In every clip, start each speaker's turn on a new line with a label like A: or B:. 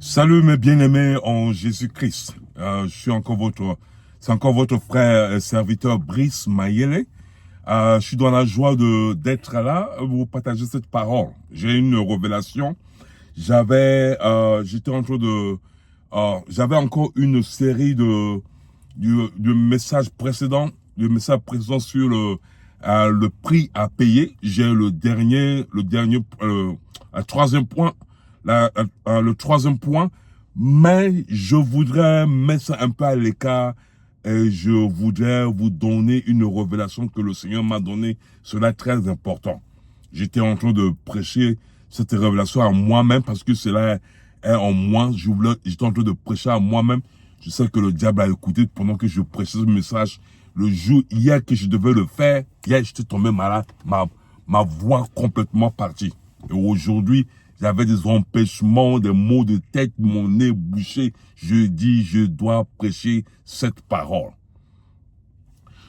A: Salut mes bien-aimés en Jésus-Christ. C'est encore votre frère et serviteur Brice Mayele. Je suis dans la joie d'être là pour vous partager cette parole. J'ai une révélation. J'étais en train j'avais encore une série de messages précédents, sur le prix à payer. J'ai le troisième point. Le troisième point, mais je voudrais mettre ça un peu à l'écart et je voudrais vous donner une révélation que le Seigneur m'a donnée. Cela est très important. J'étais en train de prêcher cette révélation à moi-même parce que cela est en moi. J'étais en train de prêcher à moi-même. Je sais que le diable a écouté pendant que je prêchais ce message. Hier que je devais le faire, hier j'étais tombé malade. Ma voix complètement partie. Et aujourd'hui, j'avais des empêchements, des maux de tête, mon nez bouché. Je dis, je dois prêcher cette parole.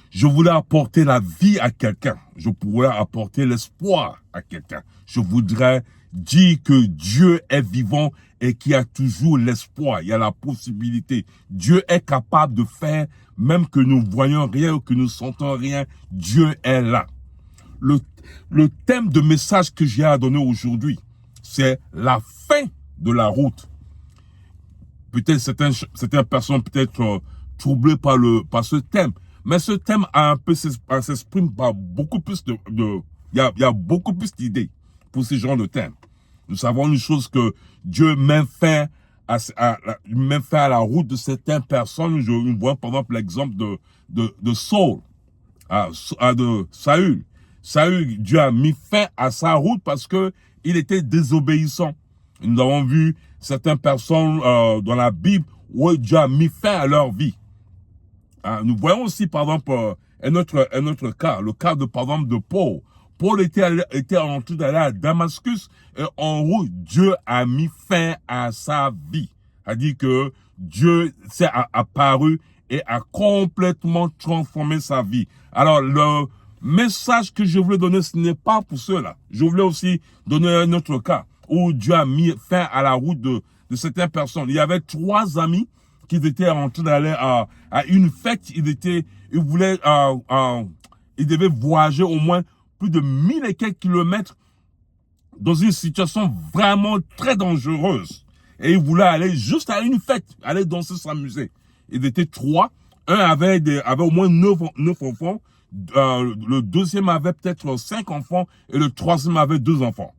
A: Je voulais apporter la vie à quelqu'un. Je pourrais apporter l'espoir à quelqu'un. Je voudrais dire que Dieu est vivant et qu'il y a toujours l'espoir. Il y a la possibilité. Dieu est capable de faire, même que nous voyons rien ou que nous sentons rien. Dieu est là. Le thème de message que j'ai à donner aujourd'hui, c'est la fin de la route. Peut-être certaines personnes peut-être troublées par ce thème, mais ce thème s'exprime par beaucoup plus il y a beaucoup plus d'idées pour ce genre de thème. Nous savons une chose que Dieu met fin à la route de certaines personnes. Nous voyons par exemple l'exemple de Saul, de Saül. Saül, Dieu a mis fin à sa route parce que il était désobéissant. Nous avons vu certaines personnes dans la Bible où Dieu a mis fin à leur vie. Nous voyons aussi, par exemple, un autre cas, le cas par exemple, de Paul. Paul était en train d'aller à Damascus et en route, Dieu a mis fin à sa vie. C'est-à-dire que Dieu s'est apparu et a complètement transformé sa vie. Alors, le message que je voulais donner, ce n'est pas pour cela. Je voulais aussi donner un autre cas où Dieu a mis fin à la route de certaines personnes. Il y avait 3 amis qui étaient en train d'aller à une fête. Ils devaient voyager au moins plus de 1000 et quelques kilomètres dans une situation vraiment très dangereuse. Et ils voulaient aller juste à une fête, aller danser, s'amuser. Ils étaient 3. Un avait au moins 9 enfants. Le deuxième avait peut-être 5 enfants et le troisième avait 2 enfants.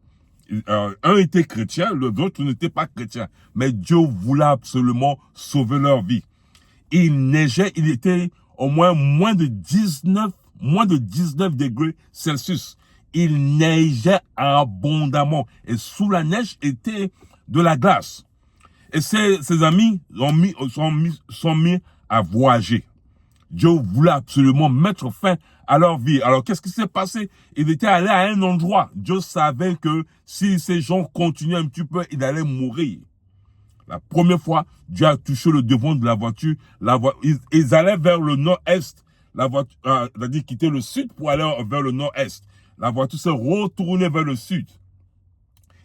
A: Un était chrétien, l'autre n'était pas chrétien. Mais Dieu voulait absolument sauver leur vie. Il neigeait, il était au moins de 19 degrés Celsius. Il neigeait abondamment. Et sous la neige était de la glace. Et ses amis sont mis à voyager. Dieu voulait absolument mettre fin à leur vie. Alors, qu'est-ce qui s'est passé? Ils étaient allés à un endroit. Dieu savait que si ces gens continuaient un petit peu, ils allaient mourir. La première fois, Dieu a touché le devant de la voiture. Ils allaient vers le nord-est. La voiture, c'est-à-dire quitter le sud pour aller vers le nord-est. La voiture s'est retournée vers le sud.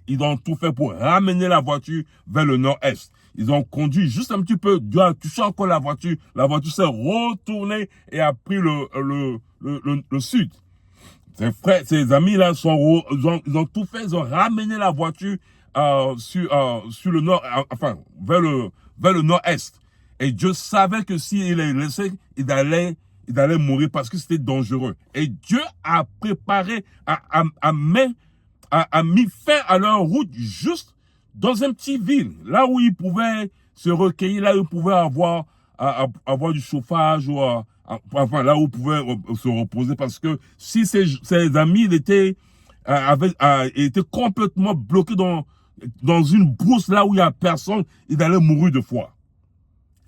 A: Ils ont tout fait pour ramener la voiture vers le nord-est. Ils ont conduit juste un petit peu. Dieu a touché encore la voiture. La voiture s'est retournée et a pris le sud. Ses amis là ils ont tout fait. Ils ont ramené la voiture sur le nord, enfin vers le nord-est. Et Dieu savait que s'il les laissait, ils allaient mourir parce que c'était dangereux. Et Dieu a préparé, a mis fin à leur route juste dans un petit ville, là où ils pouvaient se recueillir, là où ils pouvaient avoir du chauffage, ou enfin là où ils pouvaient se reposer, parce que si ses amis étaient complètement bloqués dans une brousse là où il n'y a personne, ils allaient mourir de froid.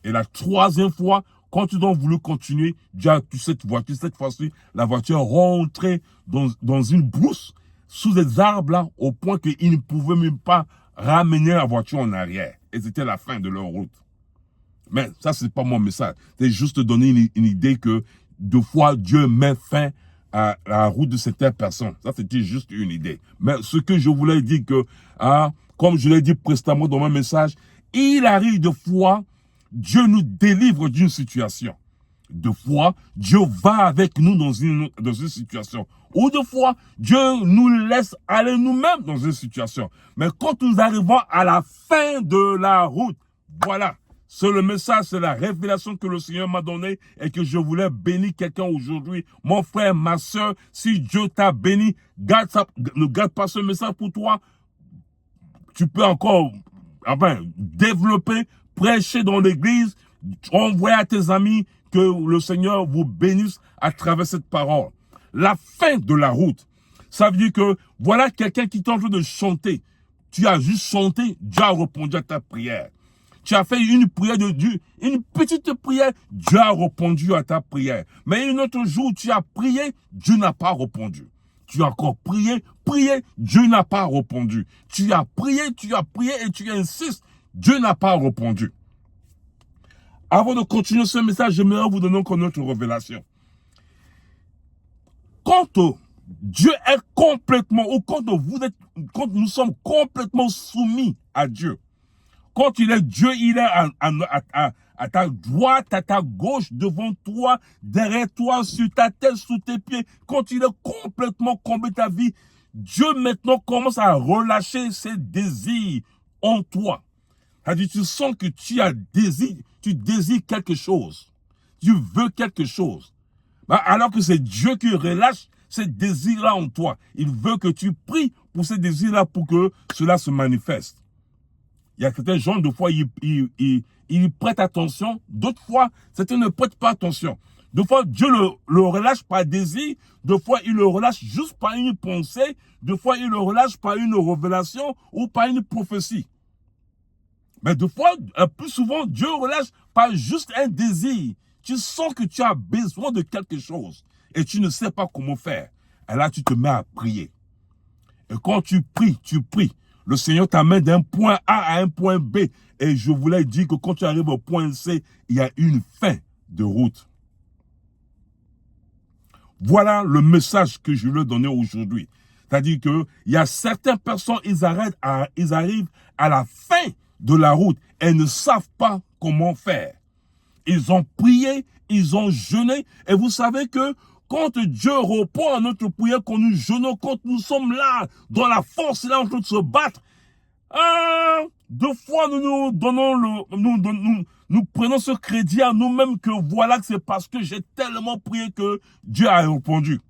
A: Et la troisième fois, quand ils ont voulu continuer, Dieu a touché cette voiture. Cette fois-ci, la voiture est rentrée dans une brousse sous des arbres là, au point qu'ils ne pouvaient même pas ramener la voiture en arrière. Et c'était la fin de leur route. Mais ça, c'est pas mon message. C'est juste donner une idée que deux fois, Dieu met fin à la route de certaines personnes. Ça, c'était juste une idée. Mais ce que je voulais dire que, comme je l'ai dit précédemment dans mon message, Il arrive de fois, Dieu nous délivre d'une situation. De fois, Dieu va avec nous dans une situation. Ou de fois, Dieu nous laisse aller nous-mêmes dans une situation. Mais quand nous arrivons à la fin de la route, voilà, c'est le message, c'est la révélation que le Seigneur m'a donnée et que je voulais bénir quelqu'un aujourd'hui. Mon frère, ma soeur, si Dieu t'a béni, garde ça, ne garde pas ce message pour toi. Tu peux encore développer, prêcher dans l'église, envoyer à tes amis, que le Seigneur vous bénisse à travers cette parole. La fin de la route, ça veut dire que voilà quelqu'un qui est en train de chanter. Tu as juste chanté, Dieu a répondu à ta prière. Tu as fait une prière de Dieu, une petite prière, Dieu a répondu à ta prière. Mais un autre jour, tu as prié, Dieu n'a pas répondu. Tu as encore prié, Dieu n'a pas répondu. Tu as prié et tu insistes, Dieu n'a pas répondu. Avant de continuer ce message, j'aimerais vous donner encore notre révélation. Quand Dieu est complètement, ou quand nous sommes complètement soumis à Dieu, quand il est Dieu, il est à ta droite, à ta gauche, devant toi, derrière toi, sur ta tête, sous tes pieds. Quand il est complètement comblé ta vie, Dieu maintenant commence à relâcher ses désirs en toi. C'est-à-dire, tu sens que tu désires quelque chose. Tu veux quelque chose. Alors que c'est Dieu qui relâche ces désirs-là en toi. Il veut que tu pries pour ces désirs-là pour que cela se manifeste. Il y a certains gens, de fois, ils prêtent attention. D'autres fois, certains ne prêtent pas attention. Deux fois, Dieu le relâche par désir. Deux fois, il le relâche juste par une pensée. Deux fois, il le relâche par une révélation ou par une prophétie. Mais deux fois, plus souvent, Dieu relâche par juste un désir. Tu sens que tu as besoin de quelque chose et tu ne sais pas comment faire. Et là, tu te mets à prier. Et quand tu pries, le Seigneur t'amène d'un point A à un point B. Et je voulais dire que quand tu arrives au point C, il y a une fin de route. Voilà le message que je veux donner aujourd'hui. C'est-à-dire que il y a certaines personnes, ils arrivent à la fin de la route et ne savent pas comment faire. Ils ont prié, ils ont jeûné. Et vous savez que quand Dieu répond à notre prière, quand nous jeûnons, quand nous sommes là, dans la force, là, en train de se battre, deux fois, nous prenons ce crédit à nous-mêmes que voilà que c'est parce que j'ai tellement prié que Dieu a répondu.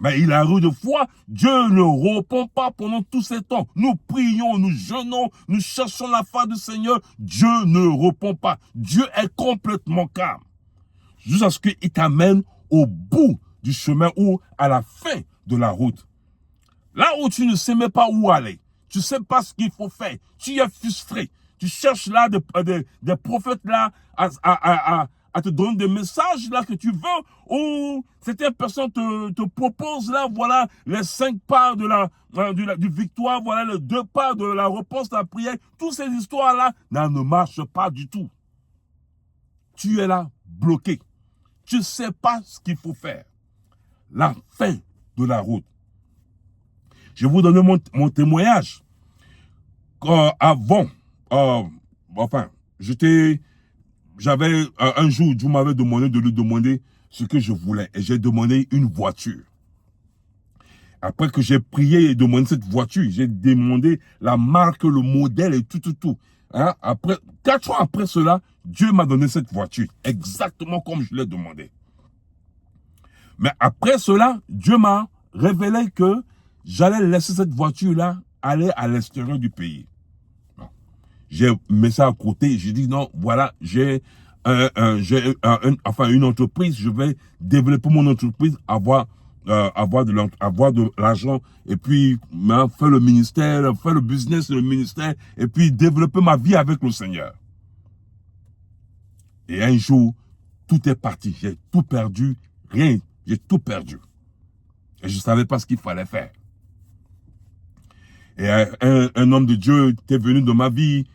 A: Mais il arrive de fois, Dieu ne répond pas pendant tous ces temps. Nous prions, nous jeûnons, nous cherchons la face du Seigneur. Dieu ne répond pas. Dieu est complètement calme. Jusqu'à ce qu'il t'amène au bout du chemin ou à la fin de la route. Là où tu ne sais même pas où aller. Tu ne sais pas ce qu'il faut faire. Tu es frustré. Tu cherches là des prophètes là à te donner des messages là que tu veux, ou certaines personnes te proposent là, voilà, les 5 parts du victoire, voilà, les 2 parts de la réponse à la prière. Toutes ces histoires là, ne marchent pas du tout. Tu es là, bloqué. Tu ne sais pas ce qu'il faut faire. La fin de la route. Je vais vous donner mon témoignage. Avant, j'avais un jour, Dieu m'avait demandé de lui demander ce que je voulais. Et j'ai demandé une voiture. Après que j'ai prié et demandé cette voiture, j'ai demandé la marque, le modèle et tout. Hein? 4 ans après cela, Dieu m'a donné cette voiture. Exactement comme je l'ai demandé. Mais après cela, Dieu m'a révélé que j'allais laisser cette voiture-là aller à l'extérieur du pays. J'ai mis ça à côté. J'ai dit non, voilà, j'ai une entreprise. Je vais développer mon entreprise, avoir de l'argent et puis faire le ministère, faire le business, le ministère et puis développer ma vie avec le Seigneur. Et un jour, tout est parti. J'ai tout perdu, rien. J'ai tout perdu. Et je ne savais pas ce qu'il fallait faire. Et un homme de Dieu était venu dans ma vie,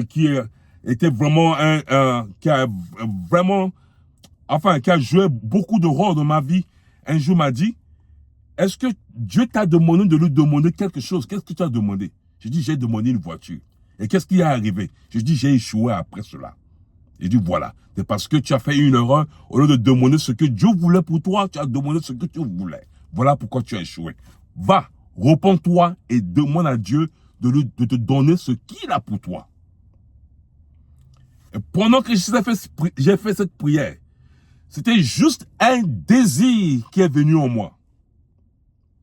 A: qui était vraiment qui a joué beaucoup de rôle dans ma vie. Un jour m'a dit, est-ce que Dieu t'a demandé de lui demander quelque chose? Qu'est-ce que tu as demandé? J'ai dit, j'ai demandé une voiture. Et qu'est-ce qui est arrivé? Je dis, j'ai échoué après cela. J'ai dit, voilà, c'est parce que tu as fait une erreur. Au lieu de demander ce que Dieu voulait pour toi, tu as demandé ce que tu voulais. Voilà pourquoi tu as échoué. Va, repens-toi et demande à Dieu de te donner ce qu'il a pour toi. Et pendant que j'ai fait cette prière, c'était juste un désir qui est venu en moi.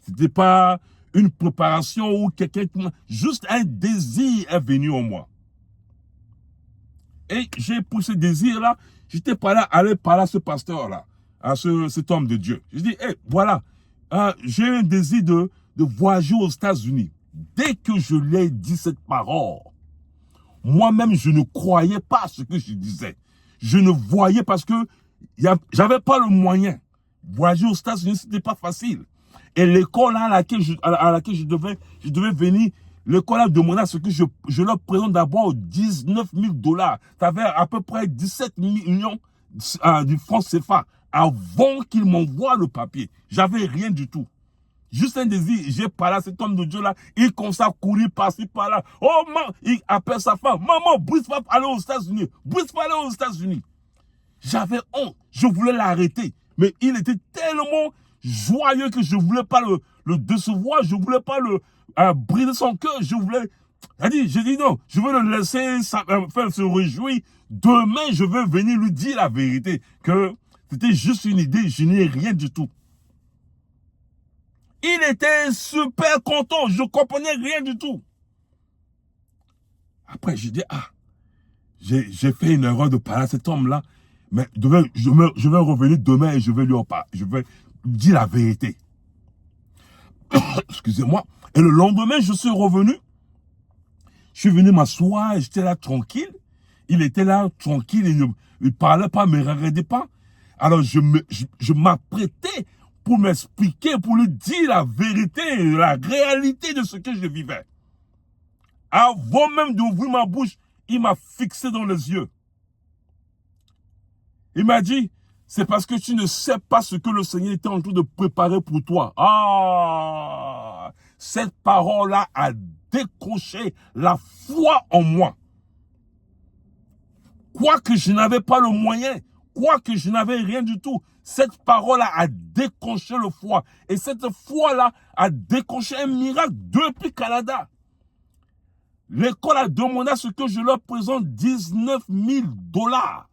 A: C'était pas une préparation ou quelqu'un qui m'a... Juste un désir est venu en moi. Et j'ai pris ce désir-là, j'étais allé parler à ce pasteur-là, à cet homme de Dieu. Je dis, hey, voilà, j'ai un désir de voyager aux États-Unis. Dès que je lui ai dit cette parole, moi-même, je ne croyais pas à ce que je disais. Je ne voyais parce que j'avais pas le moyen. Voyager aux États-Unis, c'était pas facile. Et l'école à laquelle je devais venir, l'école a demandé à ce que je leur présente d'abord 19 000 $. Ça avait à peu près 17 millions de francs CFA avant qu'ils m'envoient le papier. J'avais rien du tout. Juste un désir. J'ai parlé à cet homme de Dieu là. Il commence à courir par-ci, par-là. Oh, il appelle sa femme. Maman, Brice va aller aux États-Unis. Brice va aller aux États-Unis. J'avais honte. Je voulais l'arrêter. Mais il était tellement joyeux que je ne voulais pas le décevoir. Je ne voulais pas briser son cœur. J'ai dit non. Je veux le laisser faire se réjouir. Demain, je veux venir lui dire la vérité. Que c'était juste une idée. Je n'ai rien du tout. Il était super content. Je ne comprenais rien du tout. Après, j'ai dit, j'ai fait une erreur de parler à cet homme-là. Mais je vais revenir demain et je vais lui en parler. Je vais lui dire la vérité. Excusez-moi. Et le lendemain, je suis revenu. Je suis venu m'asseoir. J'étais là tranquille. Il était là tranquille. Il ne parlait pas, ne me regardait pas. Alors, je m'apprêtais pour m'expliquer, pour lui dire la vérité, la réalité de ce que je vivais. Avant même d'ouvrir ma bouche, il m'a fixé dans les yeux. Il m'a dit, c'est parce que tu ne sais pas ce que le Seigneur était en train de préparer pour toi. Cette parole-là a décroché la foi en moi. Quoique je n'avais pas le moyen, quoique je n'avais rien du tout, cette parole-là a déclenché le foi. Et cette foi-là a déclenché un miracle depuis Canada. L'école a demandé à ce que je leur présente 19 000 $.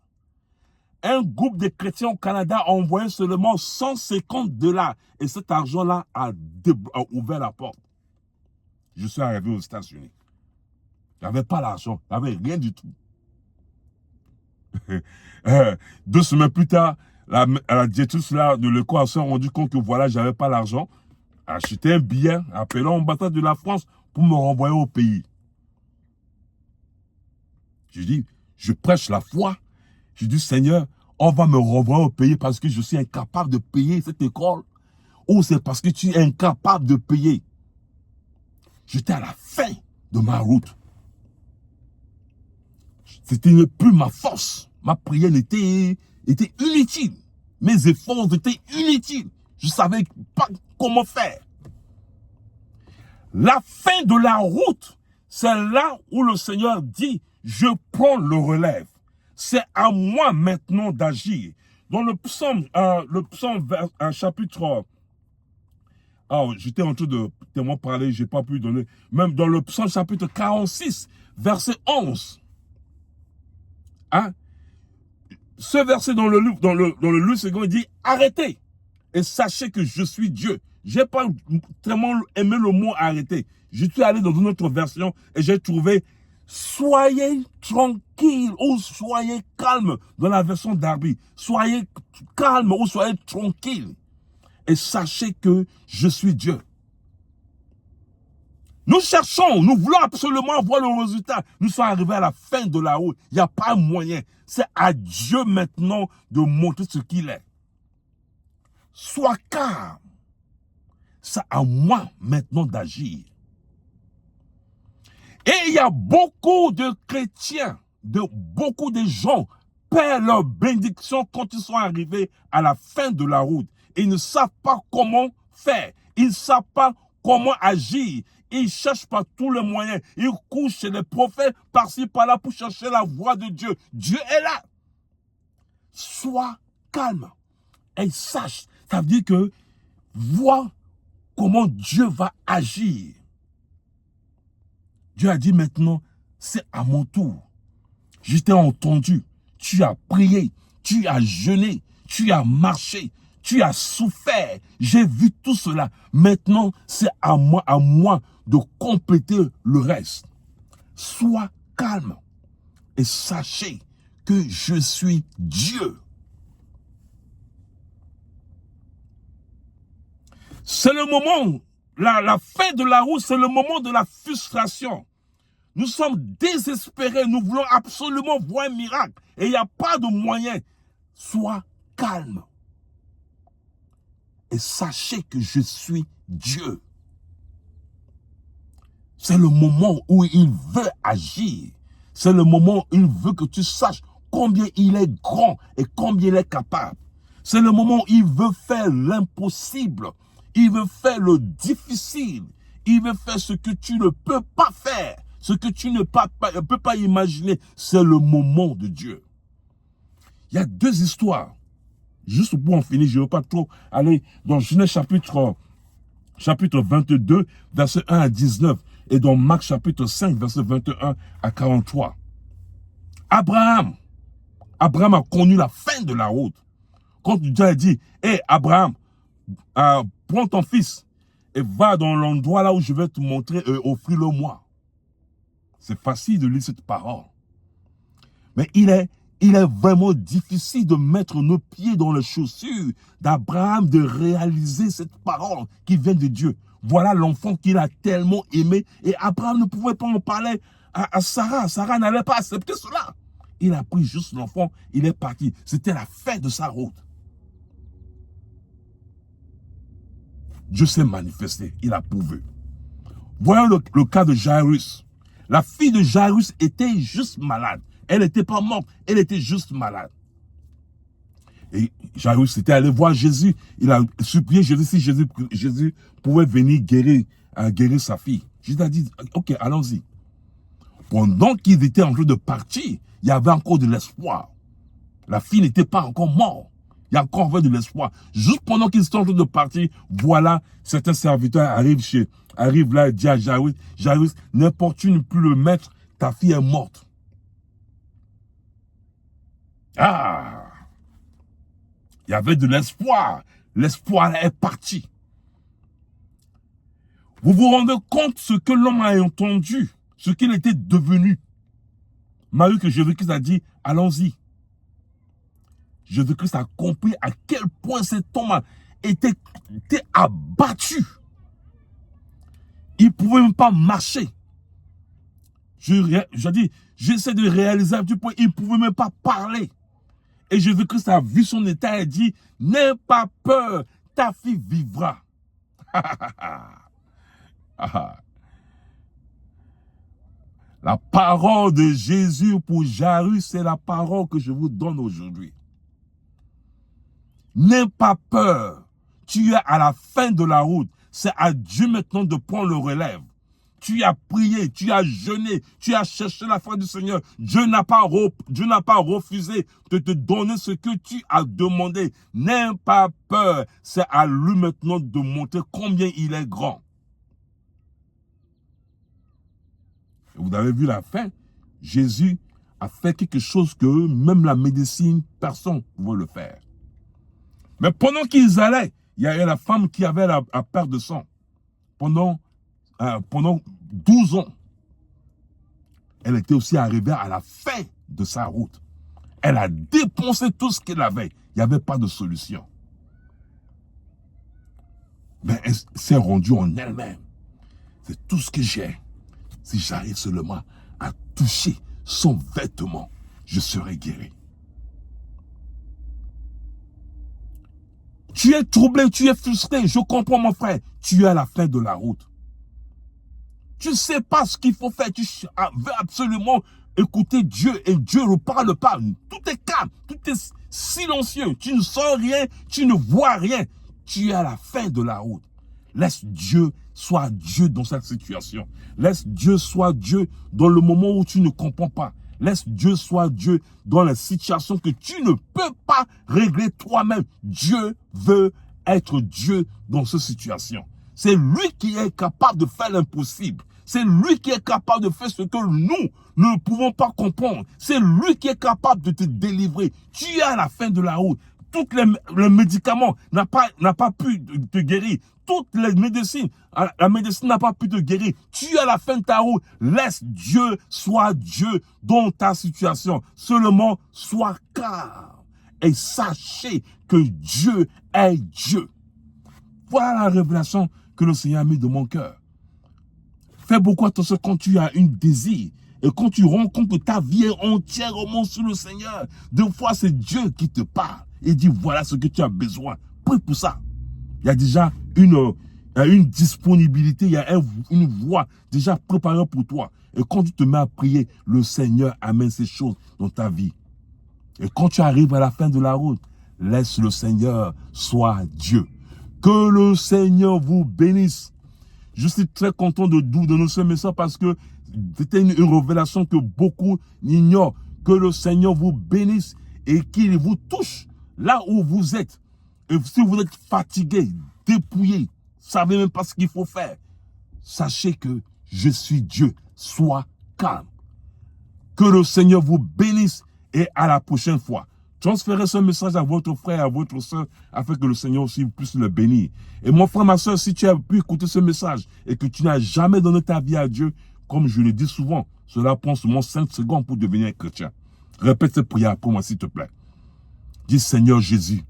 A: Un groupe de chrétiens au Canada a envoyé seulement 150 $. Et cet argent-là a ouvert la porte. Je suis arrivé aux États-Unis. Je n'avais pas l'argent, je n'avais rien du tout. 2 semaines plus tard, la directrice là, de l'école s'est rendu compte que voilà, je n'avais pas l'argent. Acheté un billet, appelant l'ambassade de la France pour me renvoyer au pays. Je dis, je prêche la foi. Je dis, Seigneur, on va me renvoyer au pays parce que je suis incapable de payer cette école. Ou c'est parce que tu es incapable de payer. J'étais à la fin de ma route. C'était plus ma force. Ma prière était inutile. Mes efforts étaient inutiles. Je ne savais pas comment faire. La fin de la route, c'est là où le Seigneur dit, je prends le relève. C'est à moi maintenant d'agir. Dans le psaume chapitre... j'étais en train de tellement parler, je n'ai pas pu donner. Même dans le psaume chapitre 46, verset 11. Ce verset dans le livre second, il dit, arrêtez et sachez que je suis Dieu. J'ai pas tellement aimé le mot arrêter. Je suis allé dans une autre version et j'ai trouvé soyez tranquille ou soyez calme dans la version Darby. Soyez calme ou soyez tranquille et sachez que je suis Dieu. Nous cherchons, nous voulons absolument voir le résultat. Nous sommes arrivés à la fin de la route. Il n'y a pas moyen. C'est à Dieu maintenant de montrer ce qu'il est. Sois calme. C'est à moi maintenant d'agir. Et il y a beaucoup de chrétiens, beaucoup de gens perdent leur bénédiction quand ils sont arrivés à la fin de la route. Ils ne savent pas comment faire. Ils ne savent pas comment agir. il cherche par tous les moyens. Il court chez les prophètes par-ci, par-là pour chercher la voix de Dieu. Dieu est là. Sois calme et sache. Ça veut dire que vois comment Dieu va agir. Dieu a dit maintenant, c'est à mon tour. Je t'ai entendu. Tu as prié, tu as jeûné, tu as marché, tu as souffert. J'ai vu tout cela. Maintenant, c'est à moi de compléter le reste. Sois calme et sachez que je suis Dieu. C'est le moment, la fin de la route, c'est le moment de la frustration. Nous sommes désespérés, nous voulons absolument voir un miracle. Et il n'y a pas de moyen. Sois calme. Et sachez que je suis Dieu. C'est le moment où il veut agir. C'est le moment où il veut que tu saches combien il est grand et combien il est capable. C'est le moment où il veut faire l'impossible. Il veut faire le difficile. Il veut faire ce que tu ne peux pas faire. Ce que tu ne peux pas imaginer. C'est le moment de Dieu. Il y a deux histoires. Juste pour en finir, je ne veux pas trop aller dans Genèse chapitre 22, verset 1 à 19. Et dans Marc chapitre 5, verset 21 à 43. Abraham a connu la fin de la route. Quand Dieu a dit, hé Abraham, prends ton fils et va dans l'endroit là où je vais te montrer et offre-le-moi. C'est facile de lire cette parole. Mais il est vraiment difficile de mettre nos pieds dans les chaussures d'Abraham, de réaliser cette parole qui vient de Dieu. Voilà l'enfant qu'il a tellement aimé. Et Abraham ne pouvait pas en parler à Sarah. Sarah n'allait pas accepter cela. Il a pris juste l'enfant, il est parti. C'était la fin de sa route. Dieu s'est manifesté, il a prouvé. Voyons le cas de Jairus. La fille de Jairus était juste malade. Elle n'était pas morte, elle était juste malade. Et Jairus était allé voir Jésus. Il a supplié Jésus si Jésus pouvait venir guérir sa fille. Jésus a dit, ok, allons-y. Pendant qu'ils étaient en train de partir, il y avait encore de l'espoir. La fille n'était pas encore morte. Il y a encore de l'espoir. Juste pendant qu'ils étaient en train de partir, voilà, certains serviteurs arrivent là et disent à Jairus, Jairus, n'importune plus le maître, ta fille est morte. Ah! Il y avait de l'espoir. L'espoir est parti. Vous vous rendez compte ce que l'homme a entendu, ce qu'il était devenu. Marie que Jésus-Christ a dit, allons-y. Jésus-Christ a compris à quel point cet homme était abattu. Il ne pouvait même pas marcher. J'essaie de réaliser un petit peu, il ne pouvait même pas parler. Et Jésus-Christ a vu son état et dit, n'aie pas peur, ta fille vivra. La parole de Jésus pour Jairus, c'est la parole que je vous donne aujourd'hui. N'aie pas peur. Tu es à la fin de la route. C'est à Dieu maintenant de prendre le relève. Tu as prié, tu as jeûné, tu as cherché la foi du Seigneur. Dieu n'a pas refusé de te donner ce que tu as demandé. N'aie pas peur. C'est à lui maintenant de montrer combien il est grand. Et vous avez vu la fin. Jésus a fait quelque chose que même la médecine, personne ne pouvait le faire. Mais pendant qu'ils allaient, il y avait la femme qui avait la perte de sang. Pendant 12 ans. Elle était aussi arrivée à la fin de sa route. Elle a dépensé tout ce qu'elle avait. Il n'y avait pas de solution. Mais elle s'est rendue en elle-même. C'est tout ce que j'ai. Si j'arrive seulement à toucher son vêtement, je serai guéri. Tu es troublé, tu es frustré. Je comprends mon frère. Tu es à la fin de la route. Tu ne sais pas ce qu'il faut faire. Tu veux absolument écouter Dieu et Dieu ne parle pas. Tout est calme, tout est silencieux. Tu ne sens rien, tu ne vois rien. Tu es à la fin de la route. Laisse Dieu soit Dieu dans cette situation. Laisse Dieu soit Dieu dans le moment où tu ne comprends pas. Laisse Dieu soit Dieu dans la situation que tu ne peux pas régler toi-même. Dieu veut être Dieu dans cette situation. C'est lui qui est capable de faire l'impossible. C'est lui qui est capable de faire ce que nous ne pouvons pas comprendre. C'est lui qui est capable de te délivrer. Tu es à la fin de la route. Tous les médicaments n'ont pas pu te guérir. Toutes les médecines, la médecine n'a pas pu te guérir. Tu es à la fin de ta route. Laisse Dieu soit Dieu dans ta situation. Seulement, sois calme. Et sachez que Dieu est Dieu. Voilà la révélation que le Seigneur a mis dans mon cœur. Fais beaucoup attention quand tu as un désir. Et quand tu rends compte que ta vie est entièrement sous le Seigneur. Des fois, c'est Dieu qui te parle. Et dit, voilà ce que tu as besoin. Prie pour ça. Il y a déjà une disponibilité, il y a une voie déjà préparée pour toi. Et quand tu te mets à prier, le Seigneur amène ces choses dans ta vie. Et quand tu arrives à la fin de la route, laisse le Seigneur soit Dieu. Que le Seigneur vous bénisse. Je suis très content de donner ce message parce que c'était une révélation que beaucoup ignorent. Que le Seigneur vous bénisse et qu'il vous touche là où vous êtes. Et si vous êtes fatigué, dépouillé, savez même pas ce qu'il faut faire, sachez que je suis Dieu. Sois calme. Que le Seigneur vous bénisse et à la prochaine fois. Transférez ce message à votre frère, à votre soeur, afin que le Seigneur aussi puisse le bénir. Et mon frère, ma soeur, si tu as pu écouter ce message et que tu n'as jamais donné ta vie à Dieu, comme je le dis souvent, cela prend seulement 5 secondes pour devenir un chrétien. Répète cette prière pour moi, s'il te plaît. Dis, Seigneur Jésus,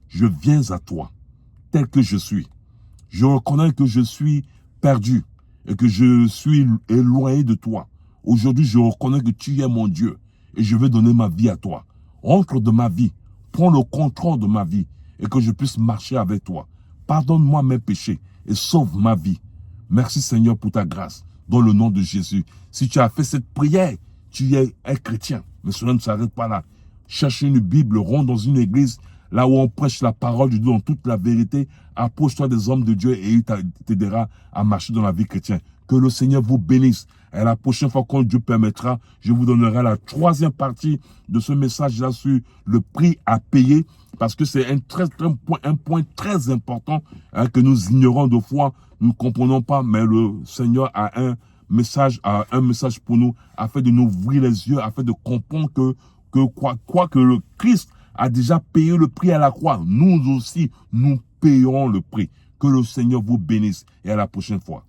A: je viens à toi, tel que je suis. Je reconnais que je suis perdu et que je suis éloigné de toi. Aujourd'hui, je reconnais que tu es mon Dieu et je veux donner ma vie à toi. Entre dans ma vie, prends le contrôle de ma vie et que je puisse marcher avec toi. Pardonne-moi mes péchés et sauve ma vie. Merci Seigneur pour ta grâce, dans le nom de Jésus. Si tu as fait cette prière, tu es un chrétien. Mais cela ne s'arrête pas là. Cherche une Bible, rentre dans une église, là où on prêche la parole de Dieu dans toute la vérité. Approche-toi des hommes de Dieu et il t'aidera à marcher dans la vie chrétienne. Que le Seigneur vous bénisse. Et la prochaine fois, quand Dieu permettra, je vous donnerai la 3e partie de ce message-là sur le prix à payer. Parce que c'est un point très important que nous ignorons de fois. Nous ne comprenons pas, mais le Seigneur a un message pour nous, afin de nous ouvrir les yeux, afin de comprendre que le Christ a déjà payé le prix à la croix. Nous aussi, nous payerons le prix. Que le Seigneur vous bénisse et à la prochaine fois.